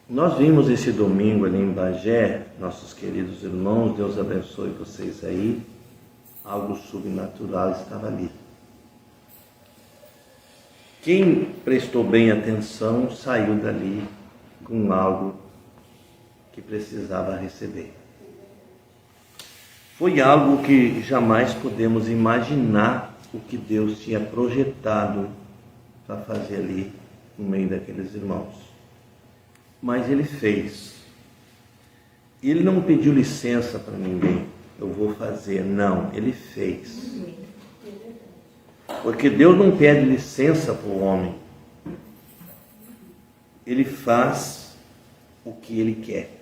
Nós vimos esse domingo ali em Bagé, nossos queridos irmãos, Deus abençoe vocês aí, algo sobrenatural estava ali. Quem prestou bem atenção saiu dali com algo que precisava receber. Foi algo que jamais podemos imaginar o que Deus tinha projetado para fazer ali no meio daqueles irmãos. Mas Ele fez. Ele não pediu licença para ninguém. Eu vou fazer. Não, Ele fez. Porque Deus não pede licença para o homem. Ele faz o que Ele quer.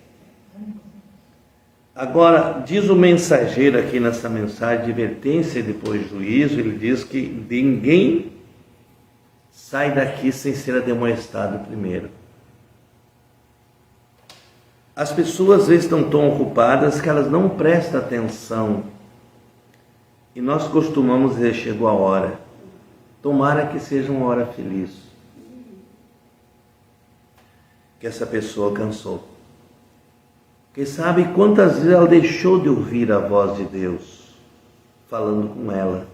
Agora, diz o mensageiro aqui nessa mensagem de advertência e depois juízo, ele diz que ninguém sai daqui sem ser ademoestado primeiro. As pessoas às vezes estão tão ocupadas que elas não prestam atenção. E nós costumamos dizer, chegou a hora. Tomara que seja uma hora feliz. Que essa pessoa alcançou. Quem sabe quantas vezes ela deixou de ouvir a voz de Deus falando com ela.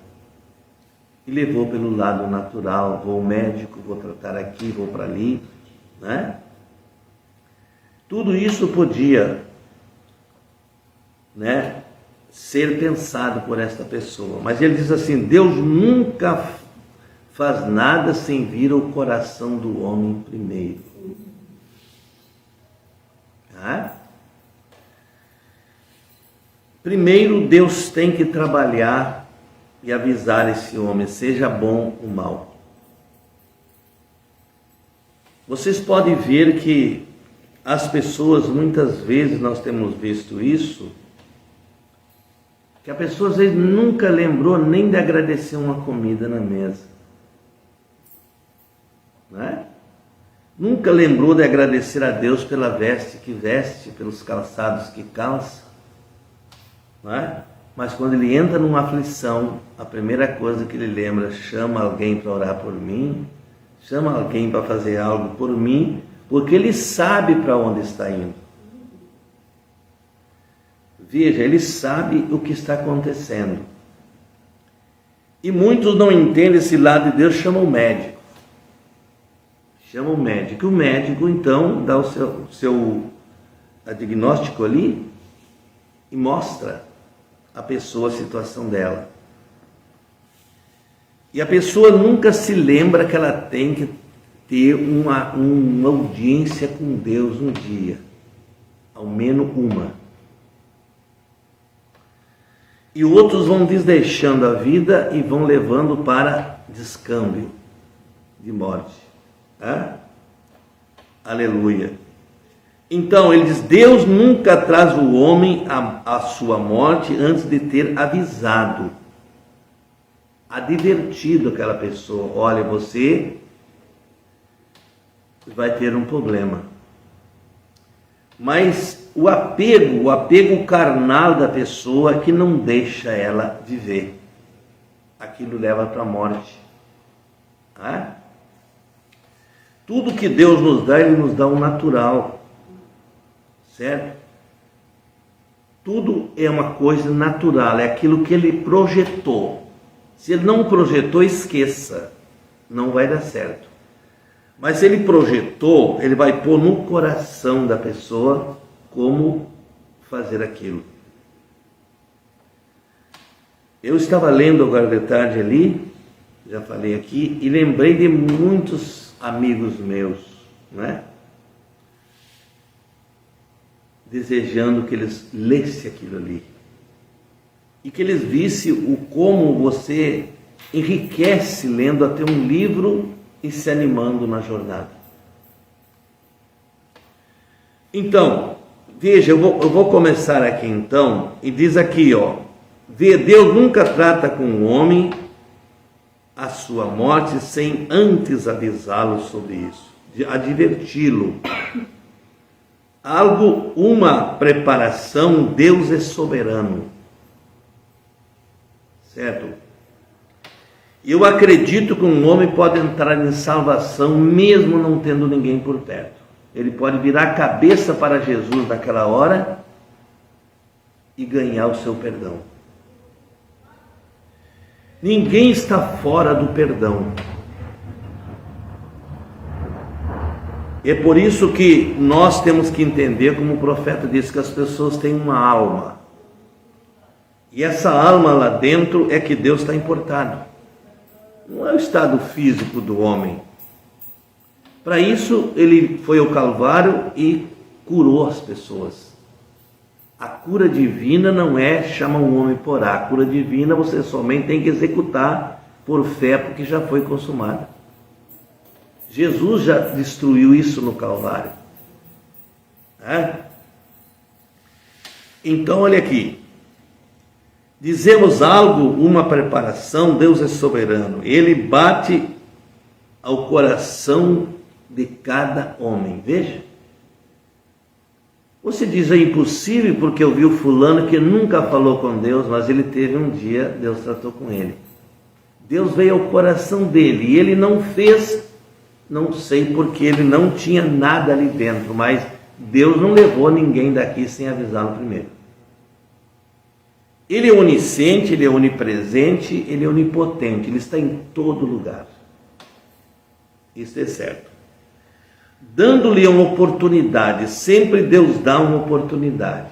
E levou pelo lado natural, vou ao médico, vou tratar aqui, vou para ali, né? Tudo isso podia, né, ser pensado por esta pessoa. Mas ele diz assim, Deus nunca faz nada sem vir ao coração do homem primeiro. Tá? Primeiro Deus tem que trabalhar e avisar esse homem, seja bom ou mal. Vocês podem ver que as pessoas, muitas vezes nós temos visto isso, que a pessoa às vezes nunca lembrou nem de agradecer uma comida na mesa. Né? Nunca lembrou de agradecer a Deus pela veste que veste, pelos calçados que calça. Né? Mas quando ele entra numa aflição, a primeira coisa que ele lembra, chama alguém para orar por mim, chama alguém para fazer algo por mim, porque ele sabe para onde está indo. Veja, ele sabe o que está acontecendo. E muitos não entendem esse lado de Deus, chamam o médico. Chama o médico. O médico, então, dá o seu diagnóstico ali e mostra a pessoa a situação dela. E a pessoa nunca se lembra que ela tem que ter uma audiência com Deus um dia, ao menos uma. E outros vão desdeixando a vida e vão levando para descâmbio de morte. Tá? Aleluia. Então ele diz, Deus nunca traz o homem à sua morte antes de ter avisado, advertido aquela pessoa, olha, você vai ter um problema. Mas o apego carnal da pessoa que não deixa ela viver. Aquilo leva para a morte. Tá? Tudo que Deus nos dá, Ele nos dá o natural. Certo? Tudo é uma coisa natural, é aquilo que Ele projetou. Se Ele não projetou, esqueça. Não vai dar certo. Mas se Ele projetou, Ele vai pôr no coração da pessoa como fazer aquilo. Eu estava lendo agora de tarde ali, já falei aqui, e lembrei de muitos amigos meus, né? Desejando que eles lessem aquilo ali. E que eles vissem o como você enriquece lendo até um livro e se animando na jornada. Então, veja, eu vou começar aqui então, e diz aqui, ó, Deus nunca trata com o homem a sua morte sem antes avisá-lo sobre isso, de adverti-lo. Uma preparação, Deus é soberano. Certo? Eu acredito que um homem pode entrar em salvação mesmo não tendo ninguém por perto. ele pode virar a cabeça para Jesus naquela hora e ganhar o seu perdão. Ninguém está fora do perdão. É por isso que nós temos que entender, como o profeta disse, que as pessoas têm uma alma. E essa alma lá dentro é que Deus está importado. Não é o estado físico do homem. Para isso, ele foi ao Calvário e curou as pessoas. A cura divina não é chama um homem porá. A cura divina você somente tem que executar por fé, porque já foi consumada. Jesus já destruiu isso no Calvário. Então, olha aqui. Dizemos algo, uma preparação, Deus é soberano. Ele bate ao coração de cada homem. Veja. Você diz, é impossível porque eu vi o fulano que nunca falou com Deus, mas ele teve um dia, Deus tratou com ele. Deus veio ao coração dele e ele não fez, não sei porque ele não tinha nada ali dentro, mas Deus não levou ninguém daqui sem avisá-lo primeiro. Ele é onisciente, ele é onipresente, ele é onipotente, ele está em todo lugar. Isso é certo. Dando-lhe uma oportunidade, sempre Deus dá uma oportunidade.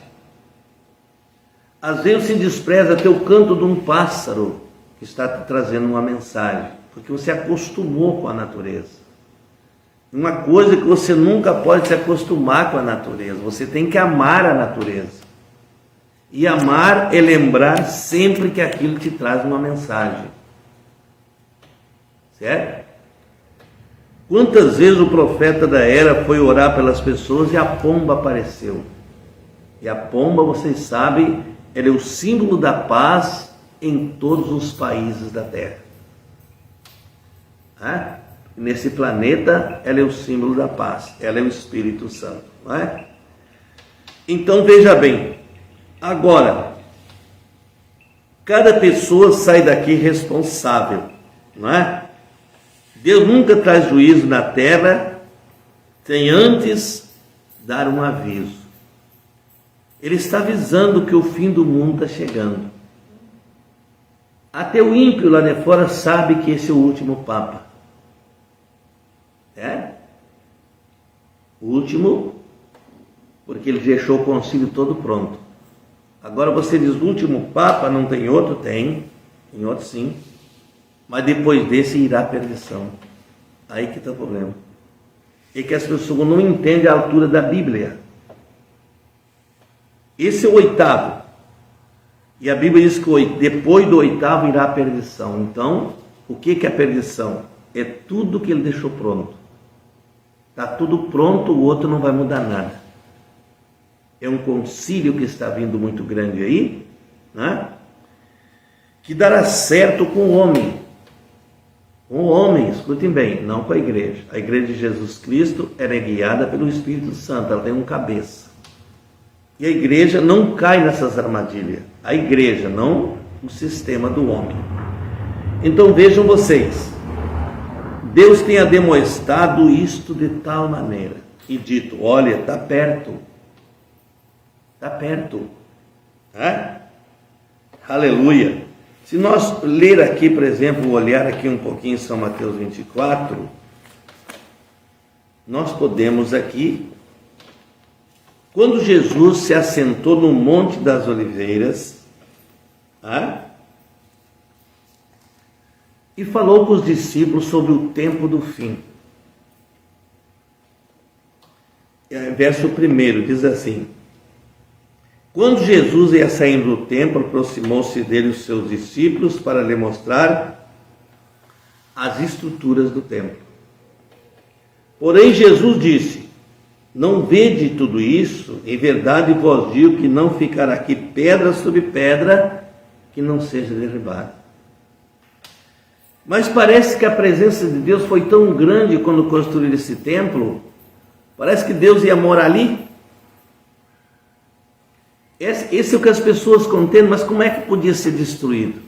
Às vezes se despreza até o canto de um pássaro que está te trazendo uma mensagem, porque você acostumou com a natureza. Uma coisa que você nunca pode se acostumar com a natureza, você tem que amar a natureza. E amar é lembrar sempre que aquilo te traz uma mensagem. Certo? Quantas vezes o profeta da era foi orar pelas pessoas e a pomba apareceu? E a pomba, vocês sabem, ela é o símbolo da paz em todos os países da terra. Nesse planeta, ela é o símbolo da paz. Ela é o Espírito Santo. Não é? Então, veja bem. Agora, cada pessoa sai daqui responsável. Não é? Deus nunca traz juízo na terra sem antes dar um aviso. Ele está avisando que o fim do mundo está chegando. Até o ímpio lá de fora sabe que esse é o último Papa. O último, porque ele deixou o concílio todo pronto. Agora você diz, o último Papa, não tem outro? Tem outro sim. Mas depois desse irá a perdição. Aí que está o problema. É que as pessoas não entendem a altura da Bíblia. Esse é o oitavo. E a Bíblia diz que depois do oitavo irá a perdição. Então, o que é a perdição? É tudo que ele deixou pronto. Está tudo pronto, o outro não vai mudar nada. É um concílio que está vindo muito grande aí, né? Que dará certo com o homem. Um homem, escutem bem, não com a igreja. A igreja de Jesus Cristo era guiada pelo Espírito Santo, ela tem um cabeça. E a igreja não cai nessas armadilhas. A igreja, não o sistema do homem. Então vejam vocês, Deus tem ademoestado isto de tal maneira e dito, olha, está perto. Está perto. Aleluia. Se nós ler aqui, por exemplo, olhar aqui um pouquinho em São Mateus 24, nós podemos aqui, quando Jesus se assentou no Monte das Oliveiras, e falou com os discípulos sobre o tempo do fim. Verso 1 diz assim, quando Jesus ia saindo do templo, aproximou-se dele os seus discípulos para lhe mostrar as estruturas do templo. Porém Jesus disse, não vede tudo isso? Em verdade vos digo que não ficará aqui pedra sobre pedra que não seja derribada. Mas parece que a presença de Deus foi tão grande quando construíram esse templo, parece que Deus ia morar ali. Esse é o que as pessoas contendem, mas como é que podia ser destruído?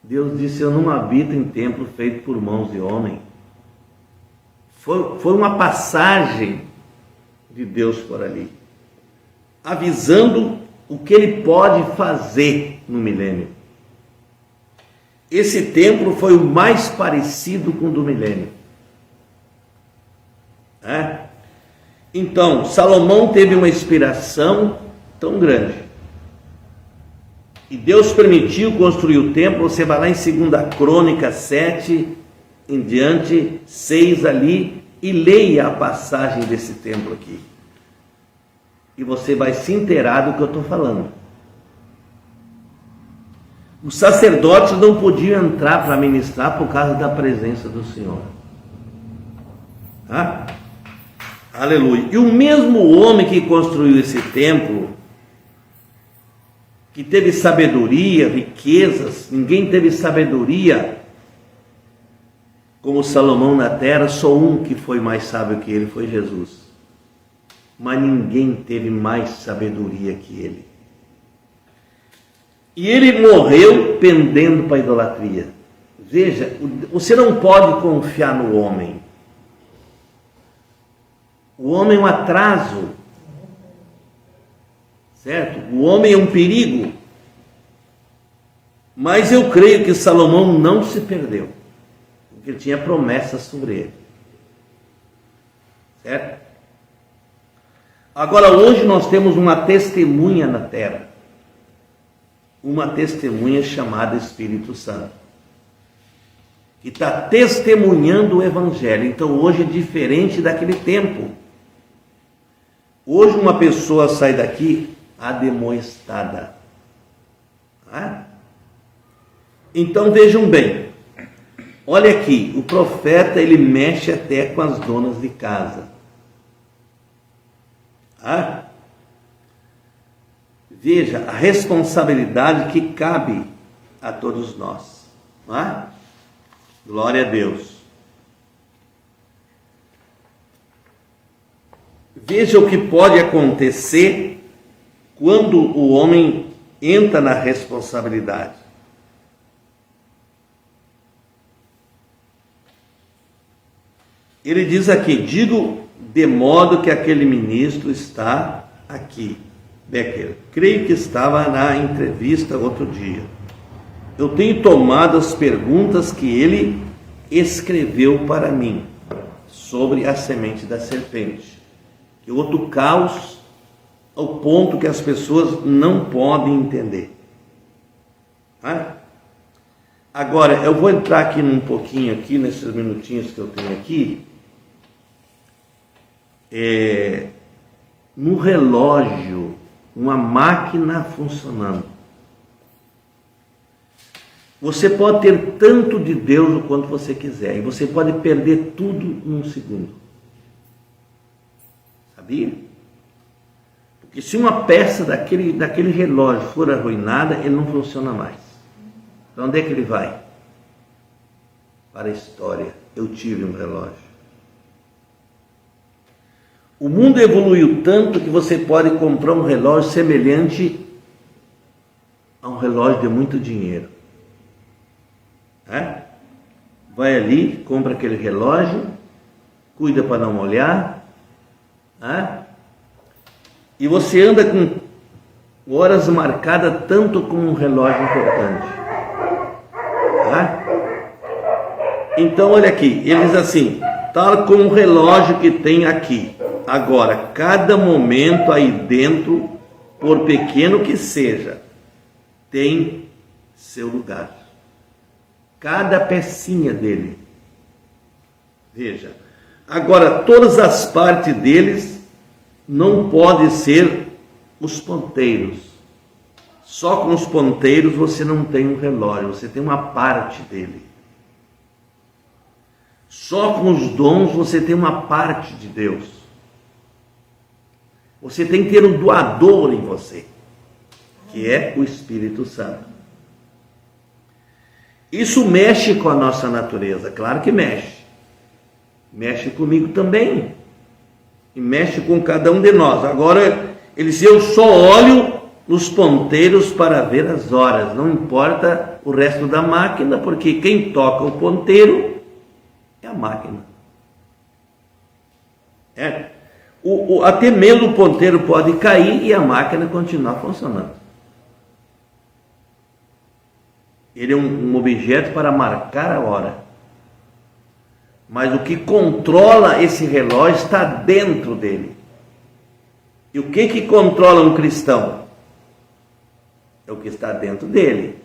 Deus disse, eu não habito em templo feito por mãos de homem. Foi uma passagem de Deus por ali, avisando o que ele pode fazer no milênio. Esse templo foi o mais parecido com o do milênio. Então, Salomão teve uma inspiração tão grande. E Deus permitiu construir o templo. Você vai lá em 2 Crônicas 7, em diante, 6 ali, e leia a passagem desse templo aqui. E você vai se inteirar do que eu estou falando. Os sacerdotes não podiam entrar para ministrar por causa da presença do Senhor. Aleluia. E o mesmo homem que construiu esse templo, que teve sabedoria, riquezas, ninguém teve sabedoria como Salomão na terra, só um que foi mais sábio que ele, foi Jesus. Mas ninguém teve mais sabedoria que ele. E ele morreu pendendo para a idolatria. Veja, você não pode confiar no homem. O homem é um atraso, certo? O homem é um perigo. Mas eu creio que Salomão não se perdeu, porque ele tinha promessas sobre ele, certo? Agora, hoje nós temos uma testemunha na terra, uma testemunha chamada Espírito Santo, que está testemunhando o Evangelho. Então hoje é diferente daquele tempo. Hoje uma pessoa sai daqui ademoestada. Então vejam bem, olha aqui, o profeta ele mexe até com as donas de casa. Veja a responsabilidade que cabe a todos nós. Glória a Deus. Veja o que pode acontecer quando o homem entra na responsabilidade. Ele diz aqui: digo de modo que aquele ministro está aqui. Becker, creio que estava na entrevista outro dia. Eu tenho tomado as perguntas que ele escreveu para mim sobre a semente da serpente. Que outro caos ao ponto que as pessoas não podem entender. Agora, eu vou entrar aqui um pouquinho, aqui nesses minutinhos que eu tenho aqui, no relógio, uma máquina funcionando. Você pode ter tanto de Deus o quanto você quiser, e você pode perder tudo num segundo. Sabia? Porque se uma peça daquele relógio for arruinada, ele não funciona mais. Para onde é que ele vai? Para a história. Eu tive um relógio. O mundo evoluiu tanto que você pode comprar um relógio semelhante a um relógio de muito dinheiro. Vai ali, compra aquele relógio, cuida para não molhar, e você anda com horas marcadas tanto como um relógio importante. Então olha aqui, ele diz assim: tal como um relógio que tem aqui. Agora, cada momento aí dentro, por pequeno que seja, tem seu lugar. Cada pecinha dele. Veja. Agora, todas as partes deles não podem ser os ponteiros. Só com os ponteiros você não tem um relógio, você tem uma parte dele. Só com os dons você tem uma parte de Deus. Você tem que ter um doador em você, que é o Espírito Santo. Isso mexe com a nossa natureza, claro que mexe. Mexe comigo também. E mexe com cada um de nós. Agora, ele diz: eu só olho nos ponteiros para ver as horas. Não importa o resto da máquina, porque quem toca o ponteiro é a máquina. Até mesmo o ponteiro pode cair e a máquina continuar funcionando. Ele é um objeto para marcar a hora. Mas o que controla esse relógio está dentro dele. E o que controla um cristão? É o que está dentro dele.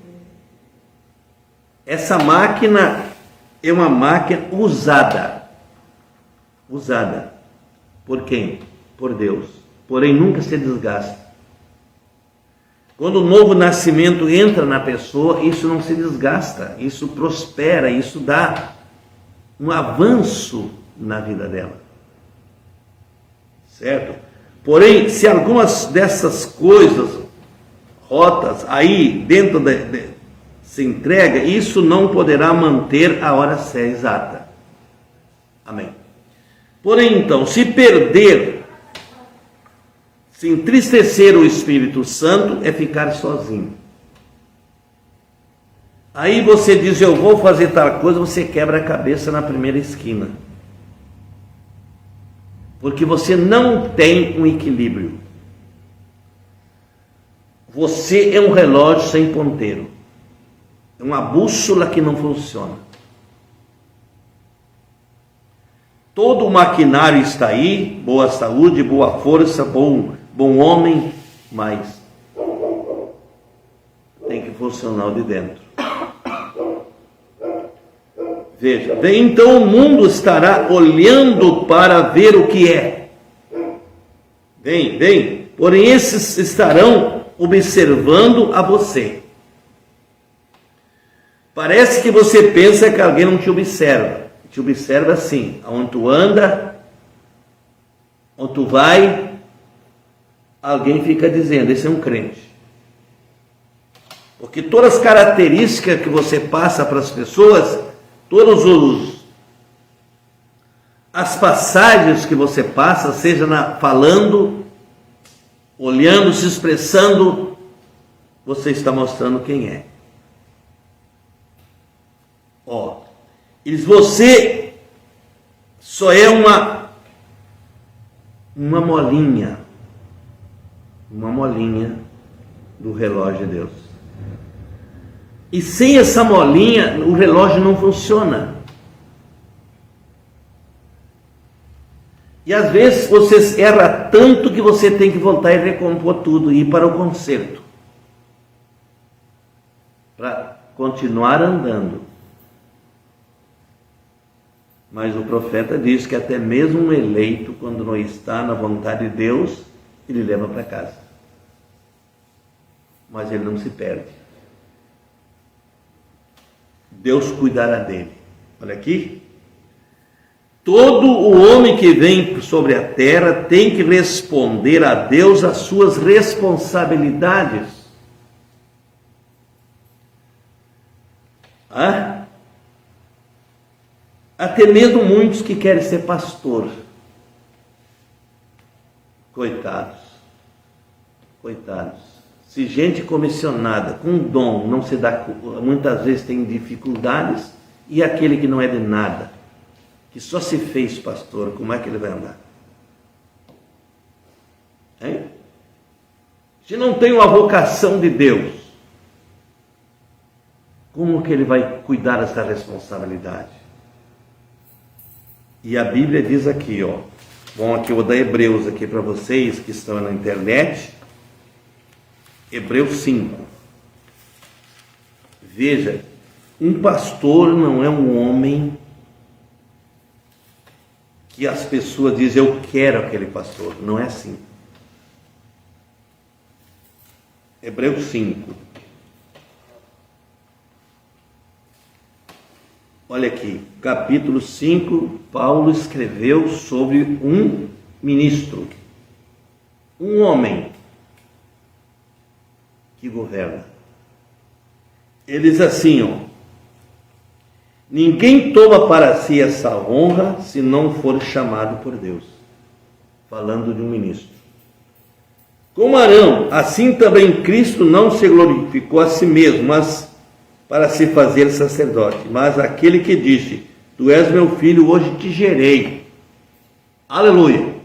Essa máquina é uma máquina usada. Usada. Por quem? Por Deus. Porém nunca se desgasta. Quando o novo nascimento entra na pessoa, isso não se desgasta, isso prospera, isso dá um avanço na vida dela. Certo? Porém, se algumas dessas coisas, rotas, aí dentro se entrega, isso não poderá manter a hora certa exata. Amém. Porém, então, se perder, se entristecer o Espírito Santo, é ficar sozinho. Aí você diz, eu vou fazer tal coisa, você quebra a cabeça na primeira esquina. Porque você não tem um equilíbrio. Você é um relógio sem ponteiro. É uma bússola que não funciona. Todo o maquinário está aí, boa saúde, boa força, bom homem, mas tem que funcionar o de dentro. Veja, então o mundo estará olhando para ver o que é. Vem, porém esses estarão observando a você. Parece que você pensa que alguém não te observa. Te observa assim, aonde tu anda, onde tu vai, alguém fica dizendo, esse é um crente. Porque todas as características que você passa para as pessoas, as passagens que você passa, seja falando, olhando, se expressando, você está mostrando quem é. Você só é uma molinha do relógio de Deus. E sem essa molinha, o relógio não funciona. E às vezes você erra tanto que você tem que voltar e recompor tudo e ir para o conserto. Para continuar andando. Mas o profeta diz que até mesmo um eleito, quando não está na vontade de Deus, ele leva para casa. Mas ele não se perde. Deus cuidará dele. Olha aqui. Todo o homem que vem sobre a terra tem que responder a Deus as suas responsabilidades. Até mesmo muitos que querem ser pastor. Coitados. Se gente comissionada, com dom, não se dá, muitas vezes tem dificuldades, e aquele que não é de nada, que só se fez pastor, como é que ele vai andar? Hein? Se não tem uma vocação de Deus, como que ele vai cuidar dessa responsabilidade? E a Bíblia diz aqui, bom, aqui eu vou dar Hebreus aqui para vocês que estão na internet, Hebreus 5. Veja, um pastor não é um homem que as pessoas dizem, eu quero aquele pastor. Não é assim. Hebreus 5. Olha aqui, capítulo 5, Paulo escreveu sobre um ministro, um homem que governa. Ele diz assim, ninguém toma para si essa honra se não for chamado por Deus. Falando de um ministro. Como Arão, assim também Cristo não se glorificou a si mesmo, mas para se fazer sacerdote, mas aquele que disse, tu és meu filho, hoje te gerei. Aleluia.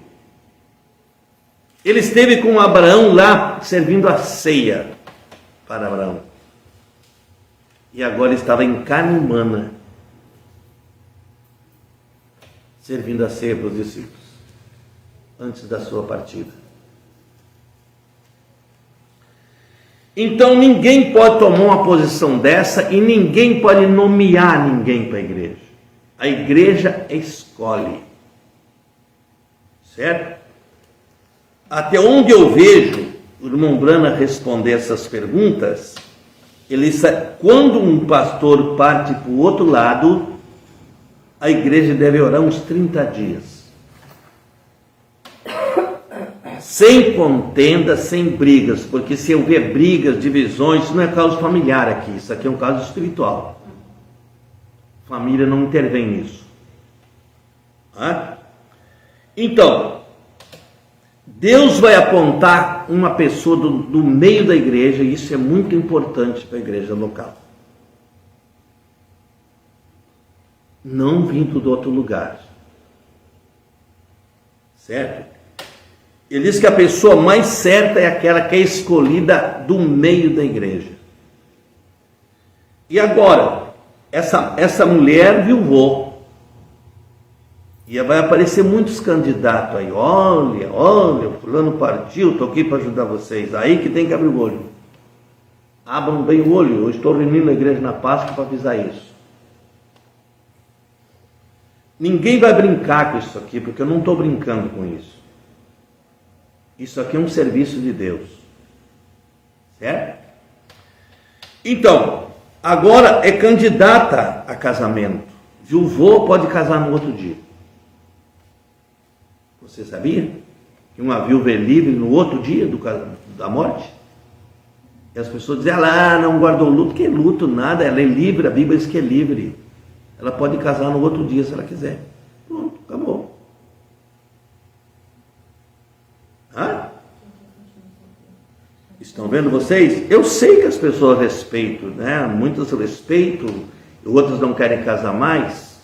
Ele esteve com Abraão lá, servindo a ceia para Abraão. E agora estava em carne humana, servindo a ceia para os discípulos, antes da sua partida. Então ninguém pode tomar uma posição dessa e ninguém pode nomear ninguém para a igreja. A igreja escolhe. Certo? Até onde eu vejo o irmão Brana responder essas perguntas, ele sabe, quando um pastor parte para o outro lado, a igreja deve orar uns 30 dias. Sem contenda, sem brigas, porque se houver brigas, divisões, isso não é caso familiar aqui, isso aqui é um caso espiritual. Família não intervém nisso. Então, Deus vai apontar uma pessoa do meio da igreja, e isso é muito importante para a igreja local. Não vindo do outro lugar. Certo? Ele diz que a pessoa mais certa é aquela que é escolhida do meio da igreja. E agora, essa mulher viuvou. E vai aparecer muitos candidatos aí. Olha, o fulano partiu, estou aqui para ajudar vocês. Aí que tem que abrir o olho. Abram bem o olho. Eu estou reunindo a igreja na Páscoa para avisar isso. Ninguém vai brincar com isso aqui, porque eu não estou brincando com isso. Isso aqui é um serviço de Deus. Certo? Então, agora é candidata a casamento. Viúvo pode casar no outro dia. Você sabia que uma viúva é livre no outro dia da morte? E as pessoas dizem, não guardou luto. Que luto? Nada, ela é livre, a Bíblia diz que é livre. Ela pode casar no outro dia se ela quiser. Pronto, acabou. Estão vendo vocês? Eu sei que as pessoas respeitam, né? Muitas respeitam, outras não querem casar mais.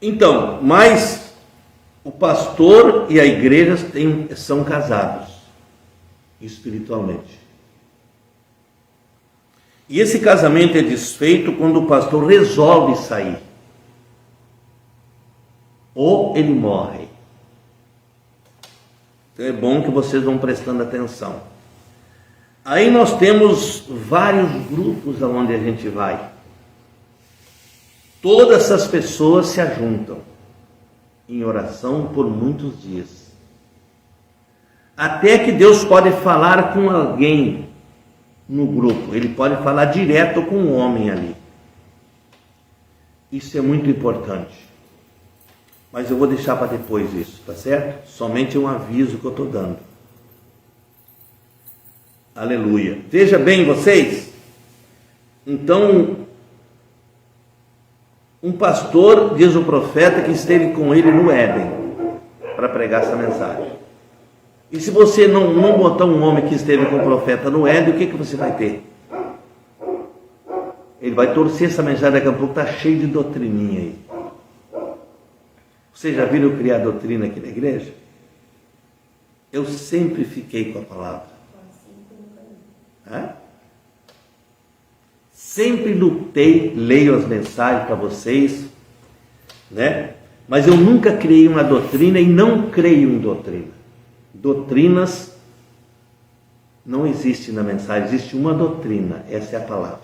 Então, mas o pastor e a igreja são casados espiritualmente. E esse casamento é desfeito quando o pastor resolve sair. Ou ele morre. Então é bom que vocês vão prestando atenção. Aí nós temos vários grupos aonde a gente vai. Todas essas pessoas se ajuntam em oração por muitos dias. Até que Deus pode falar com alguém no grupo. Ele pode falar direto com um homem ali. Isso é muito importante. Mas eu vou deixar para depois isso, tá certo? Somente um aviso que eu estou dando. Aleluia. Veja bem vocês. Então, um pastor, diz o profeta, que esteve com ele no Éden para pregar essa mensagem. E se você não botar um homem que esteve com o profeta no Éden, o que você vai ter? Ele vai torcer essa mensagem, daqui a pouco está cheio de doutrininha aí. Vocês já viram eu criar doutrina aqui na igreja? Eu sempre fiquei com a palavra. Sempre lutei, leio as mensagens para vocês, né? Mas eu nunca criei uma doutrina e não creio em doutrina. Doutrinas não existe na mensagem, existe uma doutrina, essa é a palavra.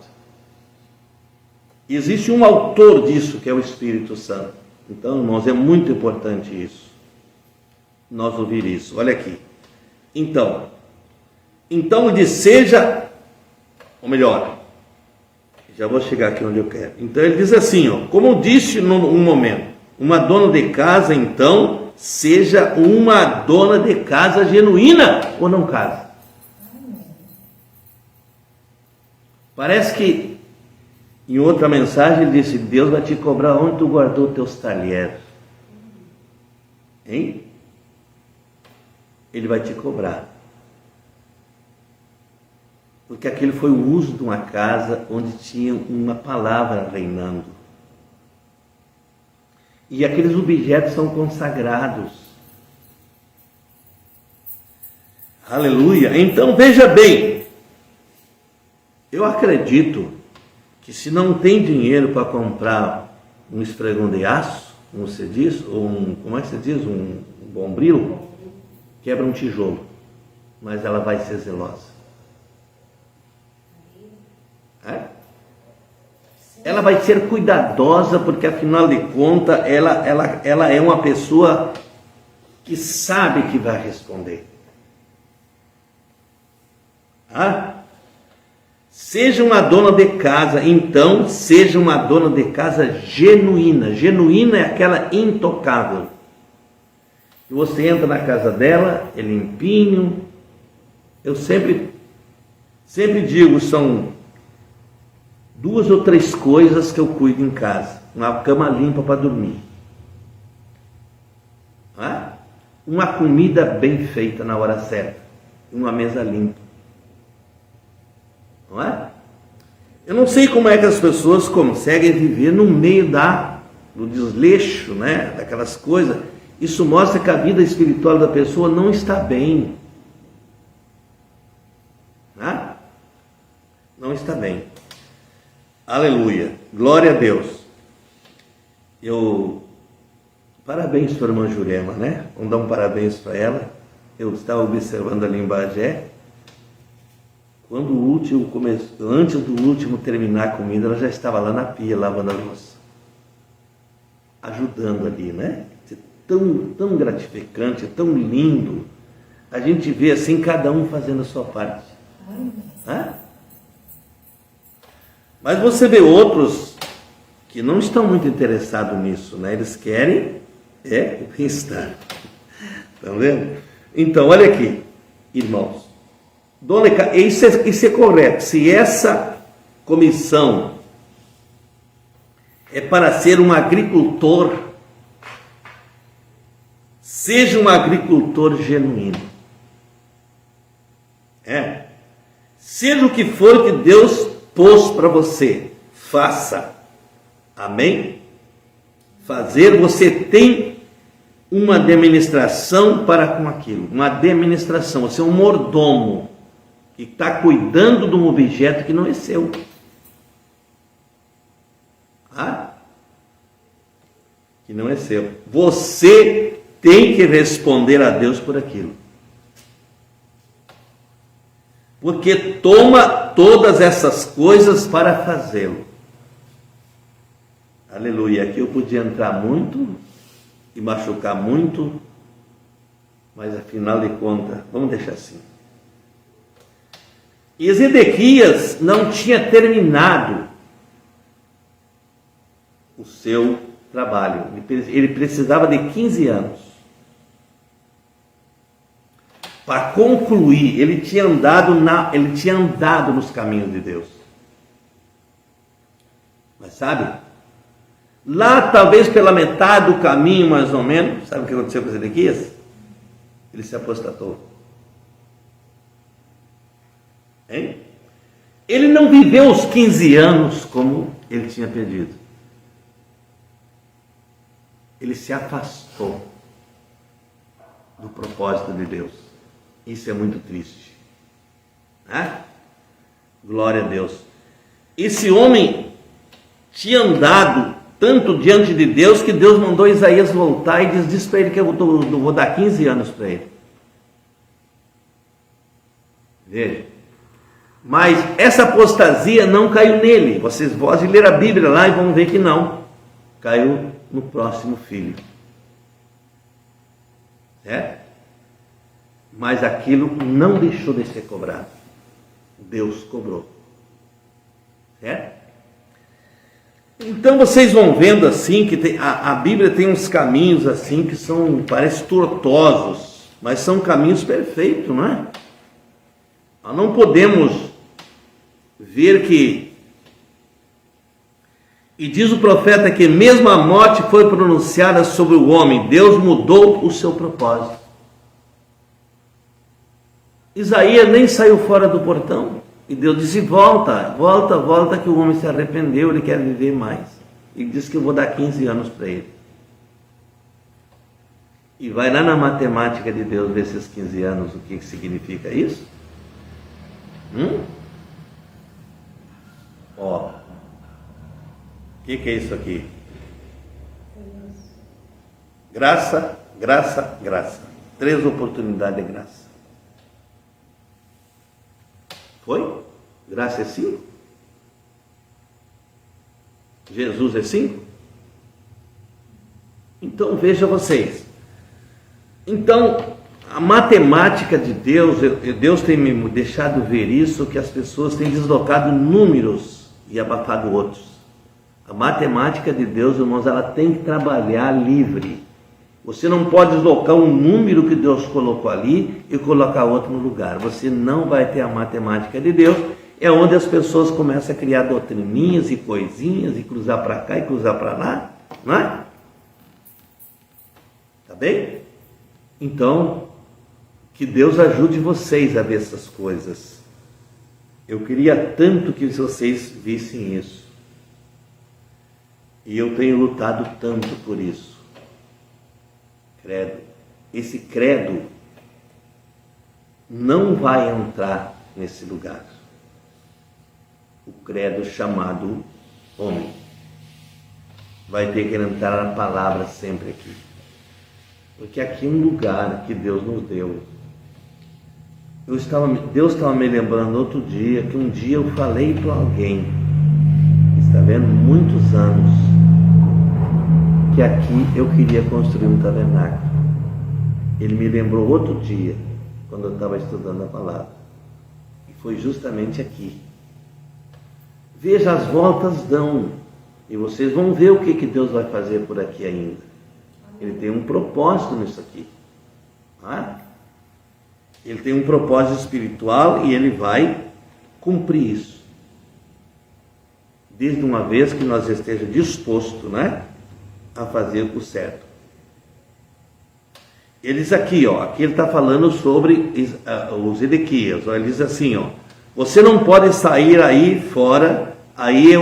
E existe um autor disso, que é o Espírito Santo. Então, irmãos, é muito importante isso, nós ouvir isso. Olha aqui. Então ele diz, seja, ou melhor, já vou chegar aqui onde eu quero. Então ele diz assim, como eu disse num momento, uma dona de casa, então, seja uma dona de casa genuína ou não casa. Parece que em outra mensagem ele disse, Deus vai te cobrar onde tu guardou teus talheres. Hein? Ele vai te cobrar. Porque aquele foi o uso de uma casa onde tinha uma palavra reinando. E aqueles objetos são consagrados. Aleluia! Então veja bem, eu acredito que se não tem dinheiro para comprar um esfregão de aço, como você diz, ou como é que você diz, um bombril, quebra um tijolo, mas ela vai ser zelosa. Ela vai ser cuidadosa, porque afinal de contas ela é uma pessoa que sabe que vai responder. Seja uma dona de casa, então seja uma dona de casa genuína. Genuína é aquela intocável. E você entra na casa dela, é limpinho. Eu sempre digo, são 2 ou 3 coisas que eu cuido em casa. Uma cama limpa para dormir. Uma comida bem feita na hora certa. Uma mesa limpa. Não é? Eu não sei como é que as pessoas conseguem viver no meio do desleixo, né? Daquelas coisas. Isso mostra que a vida espiritual da pessoa não está bem. Não está bem. Aleluia. Glória a Deus. Parabéns para a irmã Jurema, né? Vamos dar um parabéns para ela. Eu estava observando ali em Bagé. Quando o último começou, antes do último terminar a comida, ela já estava lá na pia lavando a louça, ajudando ali, né? Tão gratificante, tão lindo. A gente vê assim cada um fazendo a sua parte. Mas você vê outros que não estão muito interessados nisso, né? Eles querem o bem-estar. Estão vendo? Então, olha aqui, irmãos. Isso é correto. Se essa comissão é para ser um agricultor, seja um agricultor genuíno. Seja o que for que Deus pôs para você, faça. Amém? Fazer, você tem uma administração para com aquilo. Uma administração, você é um mordomo que está cuidando de um objeto que não é seu. Que não é seu. Você tem que responder a Deus por aquilo. Porque toma todas essas coisas para fazê-lo. Aleluia. Aqui eu podia entrar muito e machucar muito, mas afinal de contas, vamos deixar assim. E Zedequias não tinha terminado o seu trabalho. Ele precisava de 15 anos para concluir. Ele tinha andado nos caminhos de Deus. Mas sabe, lá talvez pela metade do caminho, mais ou menos, sabe o que aconteceu com Zedequias? Ele se apostatou. Ele não viveu os 15 anos como ele tinha pedido. Ele se afastou do propósito de Deus. Isso é muito triste. Glória a Deus. Esse homem tinha andado tanto diante de Deus que Deus mandou Isaías voltar e diz para ele que eu vou dar 15 anos para ele. Veja. Mas essa apostasia não caiu nele. Vocês podem ler a Bíblia lá e vão ver que não. Caiu no próximo filho. Mas aquilo não deixou de ser cobrado. Deus cobrou. Então vocês vão vendo assim que a Bíblia tem uns caminhos assim que parece tortuosos, mas são caminhos perfeitos, não é? Nós não podemos ver que, e diz o profeta que mesmo a morte foi pronunciada sobre o homem, Deus mudou o seu propósito. Isaías nem saiu fora do portão, e Deus disse: volta, que o homem se arrependeu, ele quer viver mais. Ele disse que eu vou dar 15 anos para ele. E vai lá na matemática de Deus ver esses 15 anos, o que significa isso? Ó, o que é isso aqui? Graça, graça, graça. 3 oportunidades de graça. Foi? Graça é 5? Jesus é 5? Então veja vocês. Então, a matemática de Deus, Deus tem me deixado ver isso, que as pessoas têm deslocado números e abafado outros. A matemática de Deus, irmãos, ela tem que trabalhar livre. Você não pode deslocar um número que Deus colocou ali e colocar outro no lugar. Você não vai ter a matemática de Deus. É onde as pessoas começam a criar doutrininhas e coisinhas e cruzar para cá e cruzar para lá, não é? Tá bem? Então, que Deus ajude vocês a ver essas coisas. Eu queria tanto que vocês vissem isso. E eu tenho lutado tanto por isso. Credo. Esse credo não vai entrar nesse lugar. O credo chamado homem. Vai ter que entrar a palavra sempre aqui. Porque aqui é um lugar que Deus nos deu. Deus estava me lembrando outro dia, que um dia eu falei para alguém, está vendo, muitos anos, que aqui eu queria construir um tabernáculo. Ele me lembrou outro dia, quando eu estava estudando a palavra. E foi justamente aqui. Veja, as voltas dão. E vocês vão ver o que Deus vai fazer por aqui ainda. Ele tem um propósito nisso aqui. Ele tem um propósito espiritual e ele vai cumprir isso. Desde uma vez que nós estejamos dispostos, né, a fazer o certo. Eles aqui, aqui ele está falando sobre os Ezequias. Ele diz assim, você não pode sair aí fora, aí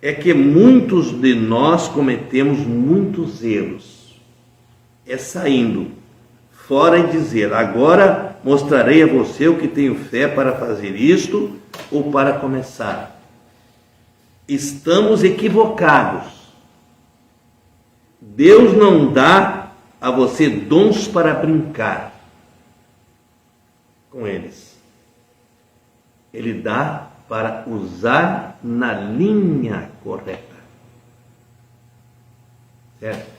é que muitos de nós cometemos muitos erros. É saindo fora e dizer, agora mostrarei a você o que tenho fé para fazer isto ou para começar. Estamos equivocados. Deus não dá a você dons para brincar com eles. Ele dá para usar na linha correta. Certo?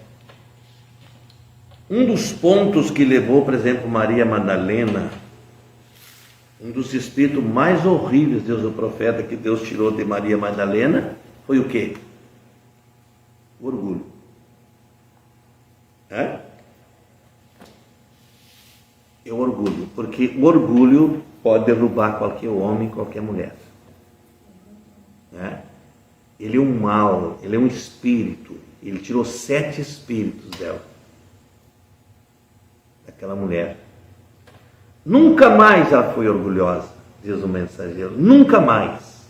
Um dos pontos que levou, por exemplo, Maria Madalena, um dos espíritos mais horríveis, Deus o profeta, que Deus tirou de Maria Madalena, foi o quê? O orgulho. É o orgulho, porque o orgulho pode derrubar qualquer homem, qualquer mulher. Ele é um mal, ele é um espírito. Ele tirou 7 espíritos dela, daquela mulher. Nunca mais ela foi orgulhosa, diz o mensageiro, nunca mais.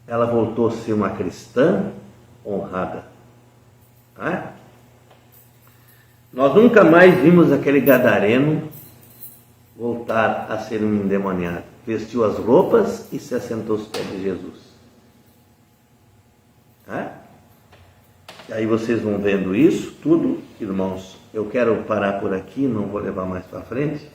Ela voltou a ser uma cristã honrada. Nós nunca mais vimos aquele gadareno voltar a ser um endemoniado. Vestiu as roupas e se assentou aos pés de Jesus. E aí vocês vão vendo isso tudo, irmãos. Eu quero parar por aqui, não vou levar mais para frente.